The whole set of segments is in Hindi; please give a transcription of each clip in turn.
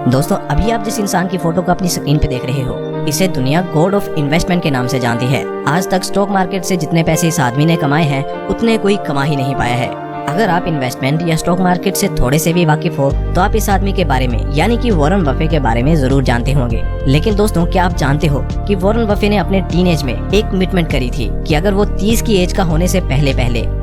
दोस्तों अभी आप जिस इंसान की फोटो को अपनी स्क्रीन पे देख रहे हो, इसे दुनिया गॉड ऑफ इन्वेस्टमेंट के नाम से जानती है। आज तक स्टॉक मार्केट से जितने पैसे इस आदमी ने कमाए हैं उतने कोई कमा ही नहीं पाया है। अगर आप इन्वेस्टमेंट या स्टॉक मार्केट से थोड़े से भी वाकिफ हो तो आप इस आदमी के बारे में यानी कि वॉरेन बफे के बारे में जरूर जानते होंगे। लेकिन दोस्तों क्या आप जानते हो कि वॉरेन बफे ने अपने टीनेज में एक कमिटमेंट करी थी कि अगर वो 30 की एज का होने से पहले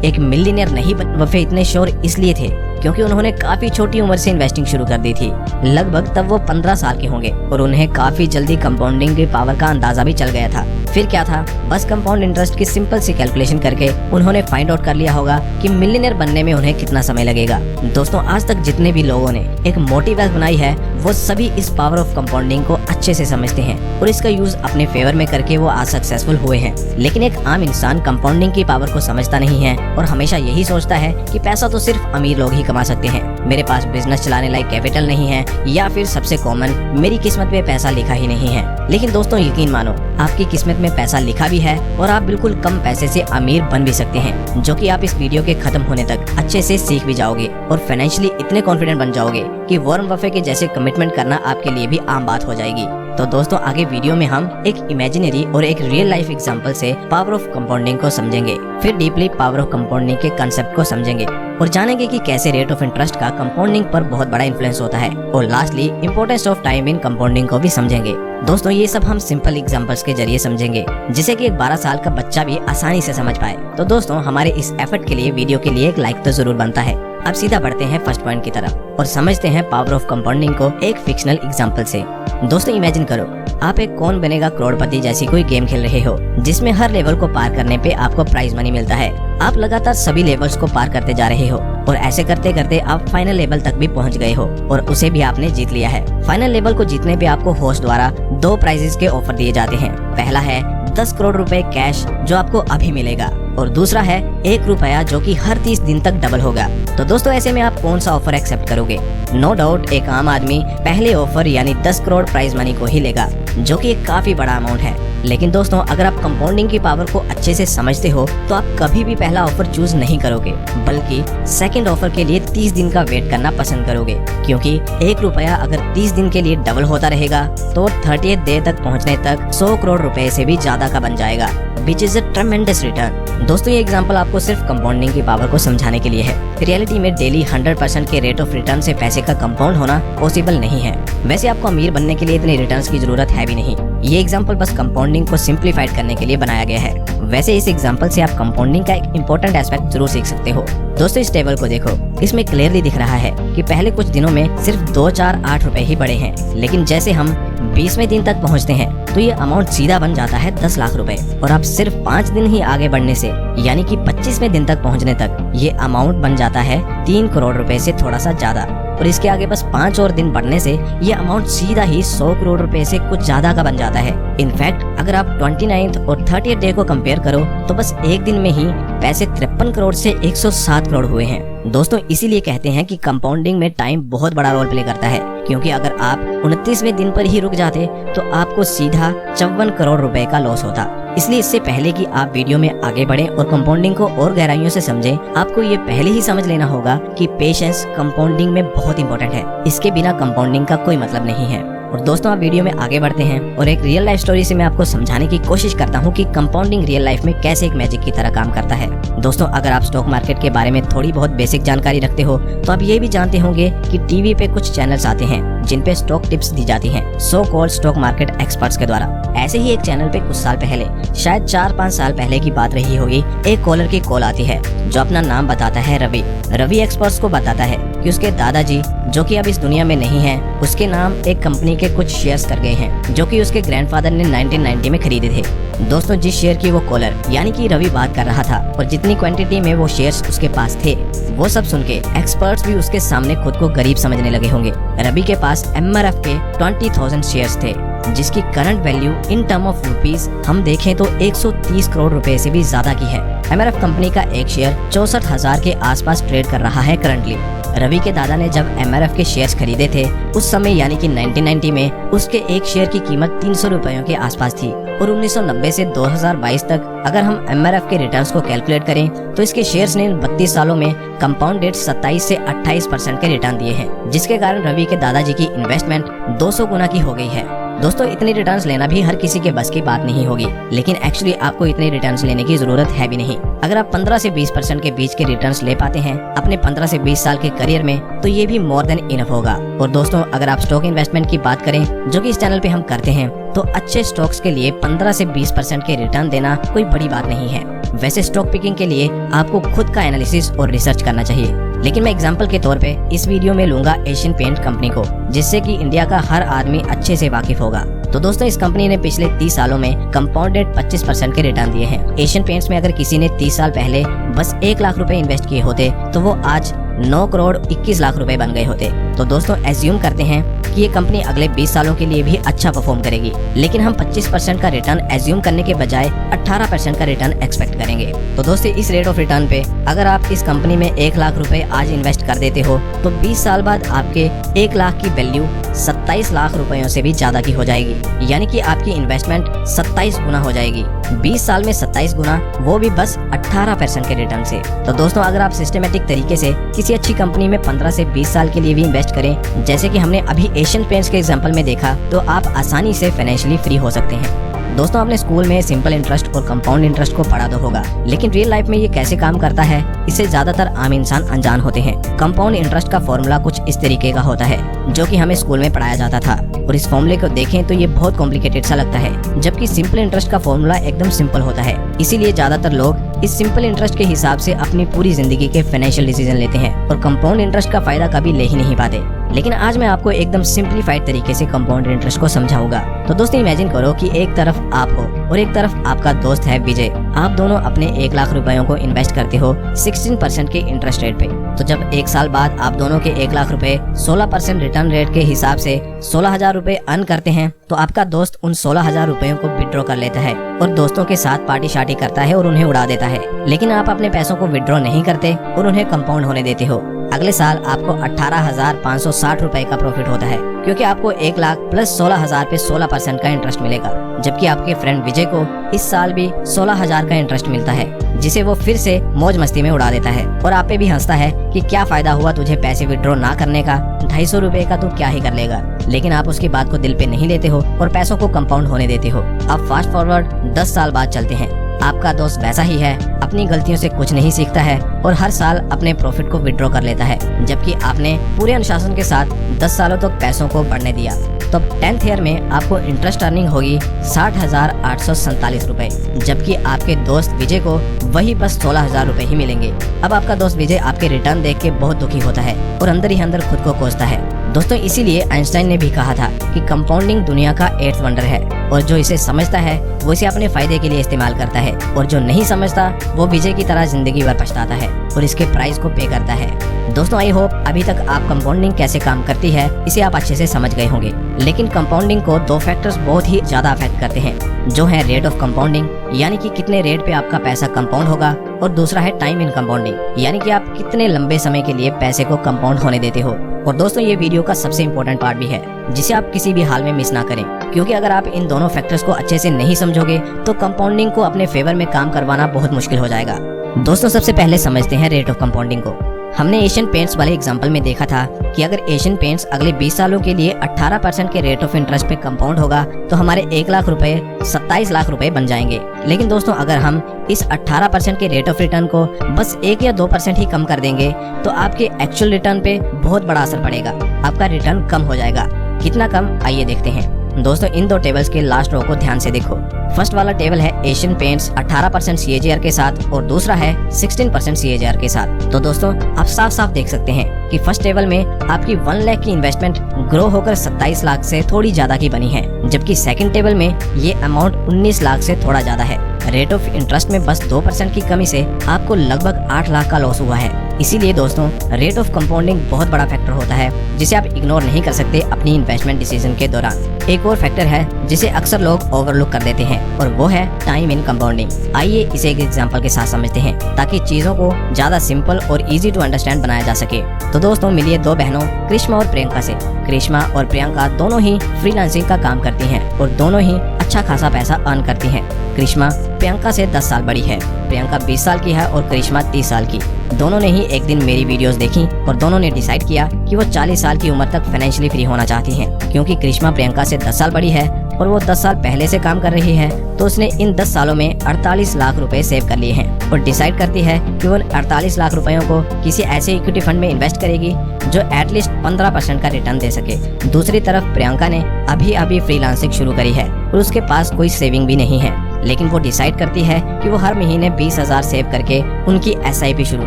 एक मिलियनियर नहीं बन। बफे इतने श्योर इसलिए थे क्योंकि उन्होंने काफी छोटी उम्र से इन्वेस्टिंग शुरू कर दी थी। लगभग तब वो 15 साल के होंगे और उन्हें काफी जल्दी कंपाउंडिंग की पावर का अंदाजा भी चल गया था। फिर क्या था, बस कंपाउंड इंटरेस्ट की सिंपल सी कैलकुलेशन करके उन्होंने फाइंड आउट कर लिया होगा कि मिलियनियर बनने में उन्हें कितना समय लगेगा। दोस्तों आज तक जितने भी लोगों ने एक मोटी वेल्थ बनाई है वो सभी इस पावर ऑफ कंपाउंडिंग को अच्छे से समझते हैं और इसका यूज अपने फेवर में करके वो आज सक्सेसफुल हुए हैं। लेकिन एक आम इंसान कंपाउंडिंग की पावर को समझता नहीं है और हमेशा यही सोचता है कि पैसा तो सिर्फ अमीर लोग ही कमा सकते हैं, मेरे पास बिजनेस चलाने लायक कैपिटल नहीं है, या फिर सबसे कॉमन मेरी किस्मत में पैसा लिखा ही नहीं है। लेकिन दोस्तों यकीन मानो आपकी किस्मत में पैसा लिखा भी है और आप बिल्कुल कम पैसे से अमीर बन भी सकते हैं, जो कि आप इस वीडियो के खत्म होने तक अच्छे से सीख भी जाओगे और फाइनेंशियली इतने कॉन्फिडेंट बन जाओगे कि वॉरेन बफे के जैसे कमिटमेंट करना आपके लिए भी आम बात हो जाएगी। तो दोस्तों आगे वीडियो में हम एक इमेजिनरी और एक रियल लाइफ एग्जांपल से पावर ऑफ कंपाउंडिंग को समझेंगे, फिर डीपली पावर ऑफ कंपाउंडिंग के कंसेप्ट को समझेंगे और जानेंगे कि कैसे रेट ऑफ इंटरेस्ट का कंपाउंडिंग पर बहुत बड़ा इन्फ्लुएंस होता है, और lastly importance of time in compounding को भी समझेंगे। दोस्तों ये सब हम सिंपल एग्जांपल्स के जरिए समझेंगे जिसे कि एक 12 साल का बच्चा भी आसानी से समझ पाए। तो दोस्तों हमारे इस एफर्ट के लिए वीडियो के लिए एक लाइक तो जरूर बनता है। अब सीधा बढ़ते हैं फर्स्ट पॉइंट की तरफ और समझते हैं पावर ऑफ कंपाउंडिंग को एक फिक्शनल एग्जांपल से। दोस्तों इमेजिन करो आप एक कौन बनेगा करोड़पति जैसी कोई गेम खेल रहे हो जिसमें हर लेवल को पार करने पे आपको प्राइज मनी मिलता है। आप लगातार सभी लेवल्स को पार करते जा रहे हो और ऐसे करते करते आप फाइनल लेवल तक भी पहुंच गए हो और उसे भी आपने जीत लिया है। फाइनल लेवल को जीतने पे आपको होस्ट द्वारा 2 प्राइजेस के ऑफर दिए जाते हैं। पहला है 10 करोड़ रुपए कैश जो आपको अभी मिलेगा और दूसरा है 1 रुपया जो कि हर 30 दिन तक डबल होगा। तो दोस्तों ऐसे में आप कौन सा ऑफर एक्सेप्ट करोगे? नो डाउट एक आम आदमी पहले ऑफर यानी 10 करोड़ प्राइज मनी को ही लेगा, जो कि एक काफी बड़ा अमाउंट है। लेकिन दोस्तों अगर आप कंपाउंडिंग की पावर को अच्छे से समझते हो तो आप कभी भी पहला ऑफर चूज नहीं करोगे, बल्कि सेकंड ऑफर के लिए 30 दिन का वेट करना पसंद करोगे, क्योंकि 1 रुपया अगर 30 दिन के लिए डबल होता रहेगा तो 30th डे तक पहुंचने तक 100 करोड़ रुपए से भी ज्यादा का बन जाएगा, विच इज अ ट्रेमेंडस रिटर्न। दोस्तों ये एग्जांपल आपको सिर्फ कंपाउंडिंग की पावर को समझाने के लिए है। रियलिटी में डेली 100% के रेट ऑफ रिटर्न से पैसे का कंपाउंड होना पॉसिबल नहीं है। वैसे आपको अमीर बनने के लिए इतने रिटर्न्स की जरूरत है भी नहीं। ये एग्जांपल बस कंपाउंडिंग को सिंप्लीफाइड करने के लिए बनाया गया है। वैसे इस एग्जांपल से आप कंपाउंडिंग का एक इम्पोर्टेंट एस्पेक्ट जरूर सीख सकते हो। दोस्तों इस टेबल को देखो, इसमें क्लियरली दिख रहा है कि पहले कुछ दिनों में सिर्फ 2, 4, 8 रुपए ही बढ़े हैं, लेकिन जैसे हम 20वें दिन तक पहुंचते हैं तो ये अमाउंट सीधा बन जाता है 10 लाख रुपए और अब सिर्फ 5 दिन ही आगे बढ़ने से यानी कि 25वें दिन तक पहुंचने तक ये अमाउंट बन जाता है 3 करोड़ रुपए से थोड़ा सा ज्यादा, और इसके आगे बस 5 और दिन बढ़ने से ये अमाउंट सीधा ही 100 करोड़ रुपए से कुछ ज्यादा का बन जाता है। इनफैक्ट अगर आप 29th और 30th डे को कंपेयर करो तो बस एक दिन में ही पैसे 53 करोड़ से 107 करोड़ हुए हैं। दोस्तों इसीलिए कहते हैं कि कंपाउंडिंग में टाइम बहुत बड़ा रोल प्ले करता है, क्योंकि अगर आप 29वें दिन पर ही रुक जाते तो आपको सीधा 54 करोड़ रुपए का लॉस होता। इसलिए इससे पहले कि आप वीडियो में आगे बढ़ें और कंपाउंडिंग को और गहराइयों से समझें, आपको ये पहले ही समझ लेना होगा कि पेशेंस कंपाउंडिंग में बहुत इंपॉर्टेंट है। इसके बिना कंपाउंडिंग का कोई मतलब नहीं है। और दोस्तों आप वीडियो में आगे बढ़ते हैं और एक रियल लाइफ स्टोरी से मैं आपको समझाने की कोशिश करता हूँ कि कंपाउंडिंग रियल लाइफ में कैसे एक मैजिक की तरह काम करता है। दोस्तों अगर आप स्टॉक मार्केट के बारे में थोड़ी बहुत बेसिक जानकारी रखते हो तो आप ये भी जानते होंगे कि टीवी पे कुछ चैनल्स आते हैं जिन पे स्टॉक टिप्स दी जाती हैं so called stock market experts के द्वारा। ऐसे ही एक चैनल पे कुछ साल पहले, शायद 4-5 साल पहले की बात रही होगी, एक कॉलर की कॉल आती है जो अपना नाम बताता है रवि। रवि एक्सपर्ट्स को बताता है कि उसके दादाजी जो कि अब इस दुनिया में नहीं है, उसके नाम एक कंपनी के कुछ शेयर्स कर गए हैं जो कि उसके ग्रैंडफादर ने 1990 में खरीदे थे। दोस्तों जिस शेयर की वो कॉलर यानी कि रवि बात कर रहा था और जितनी क्वांटिटी में वो शेयर्स उसके पास थे, वो सब सुन के एक्सपर्ट्स भी उसके सामने खुद को गरीब समझने लगे होंगे। रवि के पास MRF के 20,000 शेयर्स थे, जिसकी current value in term of rupees हम देखें तो 130 करोड़ रुपए से भी ज्यादा की है। MRF कंपनी का एक शेयर 64,000 के आसपास ट्रेड कर रहा है करंटली। रवि के दादा ने जब MRF के शेयर्स खरीदे थे उस समय यानी कि 1990 में उसके एक शेयर की कीमत 300 रुपयों के आसपास थी और 1990 से 2022 तक अगर हम MRF के रिटर्न्स को कैलकुलेट करें तो इसके शेयर्स ने 32 सालों में कंपाउंड रेट 27 से 28% के रिटर्न दिए हैं, जिसके कारण रवि के दादाजी की इन्वेस्टमेंट 200 गुना की हो गई है। दोस्तों इतनी रिटर्न्स लेना भी हर किसी के बस की बात नहीं होगी, लेकिन एक्चुअली आपको इतनी रिटर्न्स लेने की जरूरत है भी नहीं। अगर आप 15 से 20% के बीच के रिटर्न्स ले पाते हैं अपने 15 से 20 साल के करियर में तो ये भी मोर देन इनफ होगा। और दोस्तों अगर आप स्टॉक इन्वेस्टमेंट की बात करें जो कि इस चैनल पे हम करते हैं तो अच्छे स्टॉक्स के लिए 15 से 20% के रिटर्न देना कोई बड़ी बात नहीं है। वैसे स्टॉक पिकिंग के लिए आपको खुद का एनालिसिस और रिसर्च करना चाहिए, लेकिन मैं एग्जांपल के तौर पे इस वीडियो में लूंगा एशियन पेंट कंपनी को, जिससे कि इंडिया का हर आदमी अच्छे से वाकिफ होगा। तो दोस्तों इस कंपनी ने पिछले 30 सालों में कंपाउंडेड 25% के रिटर्न दिए हैं। एशियन पेंट्स में अगर किसी ने 30 साल पहले बस 1 लाख रुपए इन्वेस्ट किए होते तो वो आज 9 करोड़ 21 लाख रुपए बन गए होते। तो दोस्तों एज्यूम करते हैं कि ये कंपनी अगले 20 सालों के लिए भी अच्छा परफॉर्म करेगी, लेकिन हम 25% का रिटर्न एज्यूम करने के बजाय 18% का रिटर्न एक्सपेक्ट करेंगे। तो दोस्तों इस रेट ऑफ रिटर्न पे अगर आप इस कंपनी में 1 लाख रुपए आज इन्वेस्ट कर देते हो तो 20 साल बाद आपके 1 लाख की वैल्यू 27 लाख रुपयों से भी ज्यादा की हो जाएगी, यानी कि आपकी इन्वेस्टमेंट 27 गुना हो जाएगी। 20 साल में 27 गुना, वो भी बस 18% के रिटर्न से। तो दोस्तों अगर आप सिस्टमेटिक तरीके से किसी अच्छी कंपनी में 15 से 20 साल के लिए भी इन्वेस्ट करें, जैसे कि हमने अभी एशियन पेंट्स के एग्जांपल में देखा, तो आप आसानी से फाइनेंशियली फ्री हो सकते हैं। दोस्तों आपने स्कूल में सिंपल इंटरेस्ट और कंपाउंड इंटरेस्ट को पढ़ा तो होगा, लेकिन रियल लाइफ में ये कैसे काम करता है इससे ज्यादातर आम इंसान अनजान होते हैं। कंपाउंड इंटरेस्ट का फॉर्मूला कुछ इस तरीके का होता है जो कि हमें स्कूल में पढ़ाया जाता था, और इस फॉर्मूले को देखें तो ये बहुत कॉम्प्लिकेटेड सा लगता है, जबकि सिंपल इंटरेस्ट का फॉर्मूला एकदम सिंपल होता है। इसीलिए ज्यादातर लोग इस सिंपल इंटरेस्ट के हिसाब से अपनी पूरी जिंदगी के फाइनेंशियल डिसीजन लेते हैं और कंपाउंड इंटरेस्ट का फायदा कभी ले ही नहीं पाते। लेकिन आज मैं आपको एकदम सिंप्लीफाइड तरीके से कंपाउंड इंटरेस्ट को समझाऊंगा। तो दोस्तों इमेजिन करो कि एक तरफ आप हो और एक तरफ आपका दोस्त है विजय। आप दोनों अपने 1 लाख रुपयों को इन्वेस्ट करते हो 16% के इंटरेस्ट रेट पे। तो जब 1 साल बाद आप दोनों के 1 लाख रुपए 16% रिटर्न रेट के हिसाब से 16,000 रुपए अर्न करते हैं, तो आपका दोस्त उन 16,000 रुपयों को विड्रॉ कर लेता है और दोस्तों के साथ पार्टी शार्टी करता है और उन्हें उड़ा देता है। लेकिन आप अपने पैसों को विड्रॉ नहीं करते और उन्हें कंपाउंड होने देते हो। अगले साल आपको 18,560 रुपए का प्रॉफिट होता है, क्योंकि आपको 1 लाख प्लस 16,000 पे 16% का इंटरेस्ट मिलेगा, जबकि आपके फ्रेंड विजय को इस साल भी 16,000 का इंटरेस्ट मिलता है, जिसे वो फिर से मौज मस्ती में उड़ा देता है और आप पे भी हंसता है कि क्या फायदा हुआ तुझे पैसे विड्रॉ ना करने का, 250 रुपए का तू क्या ही कर लेगा। लेकिन आप उसकी बात को दिल पे नहीं लेते हो और पैसों को कंपाउंड होने देते हो। अब फास्ट फॉरवर्ड 10 साल बाद चलते हैं। आपका दोस्त वैसा ही है, अपनी गलतियों से कुछ नहीं सीखता है और हर साल अपने प्रॉफिट को विड्रॉ कर लेता है, जबकि आपने पूरे अनुशासन के साथ 10 सालों तक पैसों को बढ़ने दिया। तो 10th ईयर में आपको इंटरेस्ट अर्निंग होगी 60,847 रुपए, जबकि आपके दोस्त विजय को वही बस 16,000 रुपए ही मिलेंगे। अब आपका दोस्त विजय आपके रिटर्न देख के बहुत दुखी होता है और अंदर ही अंदर खुद को कोसता है। दोस्तों इसीलिए आइंस्टाइन ने भी कहा था कि कंपाउंडिंग दुनिया का 8th वंडर है, और जो इसे समझता है वो इसे अपने फायदे के लिए इस्तेमाल करता है, और जो नहीं समझता वो विजय की तरह जिंदगी भर पछताता है और इसके प्राइस को पे करता है। दोस्तों आई होप अभी तक आप कंपाउंडिंग कैसे काम करती है इसे आप अच्छे से समझ गए होंगे। लेकिन कंपाउंडिंग को 2 फैक्टर्स बहुत ही ज्यादा अफेक्ट करते हैं, जो है रेट ऑफ कंपाउंडिंग, यानी कि कितने रेट पे आपका पैसा कंपाउंड होगा, और दूसरा है टाइम इन कंपाउंडिंग, यानी कि आप कितने लंबे समय के लिए पैसे को कंपाउंड होने देते हो। और दोस्तों ये वीडियो का सबसे इम्पोर्टेंट पार्ट भी है, जिसे आप किसी भी हाल में मिस ना करें, क्योंकि अगर आप इन दोनों फैक्टर्स को अच्छे से नहीं समझोगे तो कंपाउंडिंग को अपने फेवर में काम करवाना बहुत मुश्किल हो जाएगा। दोस्तों सबसे पहले समझते हैं रेट ऑफ कंपाउंडिंग को। हमने एशियन पेंट्स वाले एग्जांपल में देखा था कि अगर एशियन पेंट्स अगले 20 सालों के लिए 18% के रेट ऑफ इंटरेस्ट पे कंपाउंड होगा तो हमारे 1 लाख रुपए 27 लाख रुपए बन जाएंगे। लेकिन दोस्तों अगर हम इस 18% के रेट ऑफ रिटर्न को बस 1 या 2% ही कम कर देंगे तो आपके एक्चुअल रिटर्न पे बहुत बड़ा असर पड़ेगा, आपका रिटर्न कम हो जाएगा। कितना कम, आइए देखते हैं। दोस्तों इन 2 टेबल्स के लास्ट रो को ध्यान से देखो। फर्स्ट वाला टेबल है एशियन पेंट्स 18% CAGR के साथ और दूसरा है 16% CAGR के साथ। तो दोस्तों आप साफ साफ देख सकते हैं कि फर्स्ट टेबल में आपकी 1 लाख की इन्वेस्टमेंट ग्रो होकर 27 लाख से थोड़ी ज्यादा की बनी है, जबकि सेकंड टेबल में ये अमाउंट 19 लाख से थोड़ा ज्यादा है। रेट ऑफ इंटरेस्ट में बस 2% की कमी से आपको लगभग 8 लाख का लॉस हुआ है। इसीलिए दोस्तों रेट ऑफ कंपाउंडिंग बहुत बड़ा फैक्टर होता है जिसे आप इग्नोर नहीं कर सकते अपनी इन्वेस्टमेंट डिसीजन के दौरान। एक और फैक्टर है जिसे अक्सर लोग ओवरलुक कर देते हैं और वो है टाइम इन कंपाउंडिंग। आइए इसे एक एग्जांपल के साथ समझते हैं ताकि चीजों को ज्यादा सिंपल और इजी टू अंडरस्टैंड बनाया जा सके। तो दोस्तों मिलिए दो बहनों करिश्मा और प्रियंका से। करिश्मा और प्रियंका दोनों ही फ्रीलांसिंग का काम करती हैं और दोनों ही अच्छा खासा पैसा अर्न करती हैं। करिश्मा प्रियंका से 10 साल बड़ी है। प्रियंका 20 साल की है और करिश्मा 30 साल की। दोनों ने ही एक दिन मेरी वीडियोस देखी और दोनों ने डिसाइड किया कि वो 40 साल की उम्र तक फाइनेंशियली फ्री होना चाहती हैं। क्योंकि करिश्मा प्रियंका से 10 साल बड़ी है और वो 10 साल पहले से काम कर रही है, तो उसने इन 10 सालों में 48 लाख रुपए सेव कर लिए हैं और डिसाइड करती है कि वो 48 लाख रुपयों को किसी ऐसे इक्विटी फंड में इन्वेस्ट करेगी जो एटलीस्ट 15% का रिटर्न दे सके। दूसरी तरफ प्रियंका ने अभी फ्रीलांसिंग शुरू करी है और उसके पास कोई सेविंग भी नहीं है, लेकिन वो डिसाइड करती है कि वो हर महीने 20,000 सेव करके उनकी SIP शुरू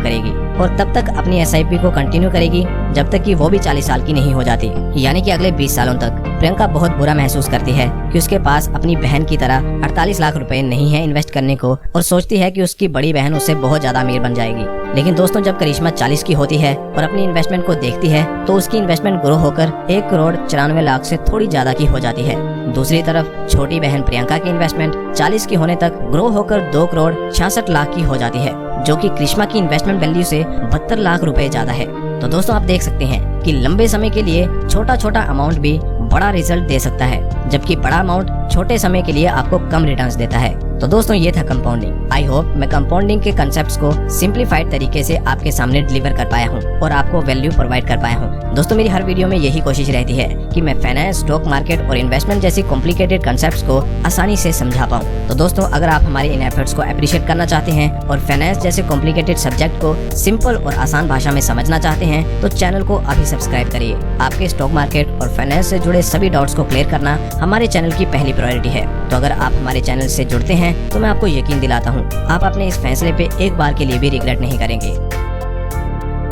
करेगी और तब तक अपनी SIP को कंटिन्यू करेगी जब तक कि वो भी 40 साल की नहीं हो जाती, यानी कि अगले 20 सालों तक। प्रियंका बहुत बुरा महसूस करती है कि उसके पास अपनी बहन की तरह 48 लाख रुपए नहीं है इन्वेस्ट करने को और सोचती है कि उसकी बड़ी बहन उससे बहुत ज्यादा अमीर बन जाएगी। लेकिन दोस्तों जब करिश्मा 40 की होती है और अपनी इन्वेस्टमेंट को देखती है तो उसकी इन्वेस्टमेंट ग्रो होकर 1,94,00,000 से थोड़ी ज्यादा की हो जाती है। दूसरी तरफ छोटी बहन प्रियंका की इन्वेस्टमेंट 40 की होने तक ग्रो होकर 2,66,00,000 की हो जाती है, जो कि करिश्मा की इन्वेस्टमेंट वैल्यू से 72 लाख रुपए ज्यादा है। तो दोस्तों आप देख सकते हैं कि लंबे समय के लिए छोटा छोटा अमाउंट भी बड़ा रिजल्ट दे सकता है, जबकि बड़ा अमाउंट छोटे समय के लिए आपको कम रिटर्न्स देता है। तो दोस्तों ये था कंपाउंडिंग। आई होप मैं कंपाउंडिंग के कंसेप्ट्स को सिंप्लीफाइड तरीके से आपके सामने डिलीवर कर पाया हूँ और आपको वैल्यू प्रोवाइड कर पाया हूँ। दोस्तों मेरी हर वीडियो में यही कोशिश रहती है कि मैं फाइनेंस, स्टॉक मार्केट और इन्वेस्टमेंट जैसी कॉम्प्लिकेटेड कंसेप्ट्स को आसानी से समझा पाऊँ। तो दोस्तों अगर आप हमारे इन एफर्ट्स को अप्रिशिएट करना चाहते हैं और फाइनेंस जैसे कॉम्प्लिकेटेड सब्जेक्ट को सिंपल और आसान भाषा में समझना चाहते हैं तो चैनल को अभी सब्सक्राइब करिए। आपके स्टॉक मार्केट और फाइनेंस से जुड़े सभी डाउट्स को क्लियर करना हमारे चैनल की पहली प्रायोरिटी है। तो अगर आप हमारे चैनल से जुड़ते हैं तो मैं आपको यकीन दिलाता हूँ आप अपने इस फैसले पे एक बार के लिए भी रिग्रेट नहीं करेंगे।